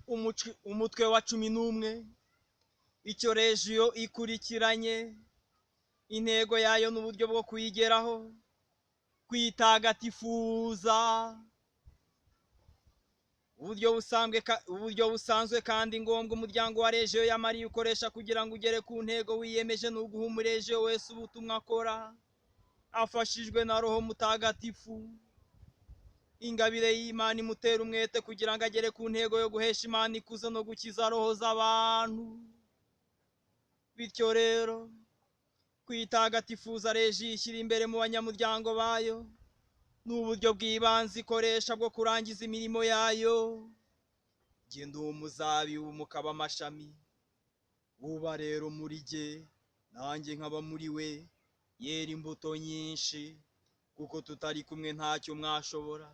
umutwe wa 11 icyo regiyo ikurikiranye intego yayo n'uburyo bwo kuyigeraho kwitagatifuza uburyo busanzwe kandi ngombwa umuryango wa regiyo ya Mariya ukoresha kugira ngo ugere ku ntego wiyemeje no guha umuregiyo wese ubutumwa akora afashijwe na Roho Mutagatifu. Ingabire y'Imana imutera umwete kugira ngo agere ku ntego yo guhesha Imana ikuzo no gukiza roho z'abantu. Bityo rero kwitagatifuza regiyo ishyira imbere mu banyamuryango bayo n'uburyo bw'ibanze ikoresha bwo kurangiza imirimo yayo. Genda uwo muzabibu mukaba amashami, uba rero muri jye nanjye nkaba muri we, yera imbuto nyinshi, kuko tutari kumwe ntacyo mwashobora.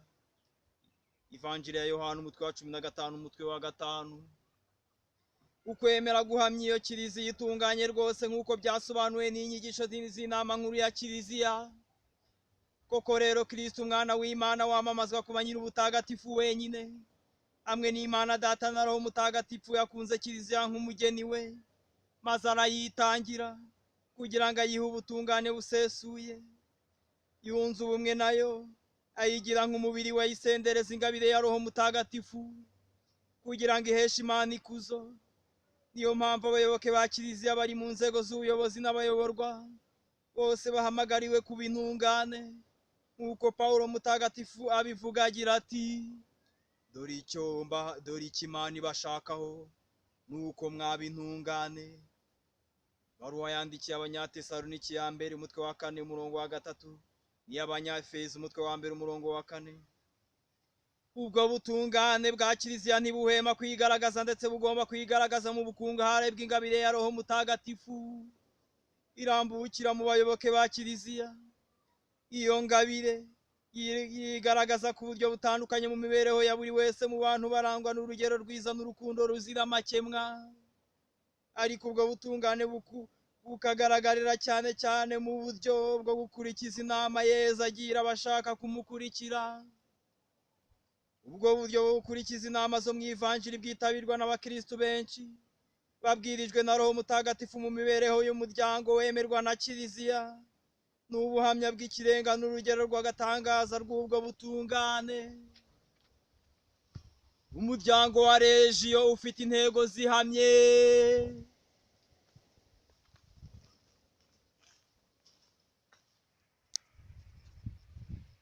Ivanjiri ya Yohana umutwe wa 15 umutwe wa 5. Ukwemera guhamya iyo kiliziya itunganye rwose nk'uko byasobanuwe n'inyigisho z'inama nkuru ya kiliziya. Koko rero Kristo umwana w'Imana wamamazwa kuba nyir'ubutagatifu wenyine, hamwe n'Imana Data na Roho Mutagatifu yakunze kiliziya nk'umugeni we, maze arayitangira kugira ngo ayihe ubutungane busesuye. Yunze ubumwe nayo, ayigira nk'umubiri we, ayisendereza ingabire ya Roho Mutagatifu kugira ngo iheshe Imana ikuzo. Niyo mpamvu abayoboke ba kiliziya bari mu nzego z'ubuyobozi n'abayoborwa bose bahamagariwe kuba intungane, nk'uko Pawulo Mutagatifu abivuga agira ati: dore icyo Imana ibashakaho nuko mwaba intungane. Baruwa yandikiye Abanyatesalonike ya mbere umutwe wa 4 umurongo wa 3, n'iy'Abanyafezi umutwe wa 1 umurongo wa 4. Ubwo butungane bwa kiliziya ntibuhema kwigaragaza, ndetse bugomba kwigaragaza mu bukungahare bw'ingabire ya Roho Mutagatifu irambukira mu bayoboke ba kiliziya. Iyo ngabire yigaragaza ku buryo butandukanye mu mibereho ya buri wese mu bantu barangwa n'urugero rwiza n'urukundo ruzira amakemwa. Ariko ubwo butungane bukagaragarira cyane cyane mu buryo bwo gukurikiza inama Yezu agira abashaka kumukurikira. Ubwo buryo bwo gukurikiza inama zo mu ivanjiri bwitabirwa n'abakristu benshi babwirijwe na Roho Mutagatifu mu mibereho y'umuryango wemerwa na kiliziya. N'ubuhamya bw'ikirenga n'urugero rw'agatangaza rw'ubwo butungane. Umuryango wa regiyo ufite intego zihamye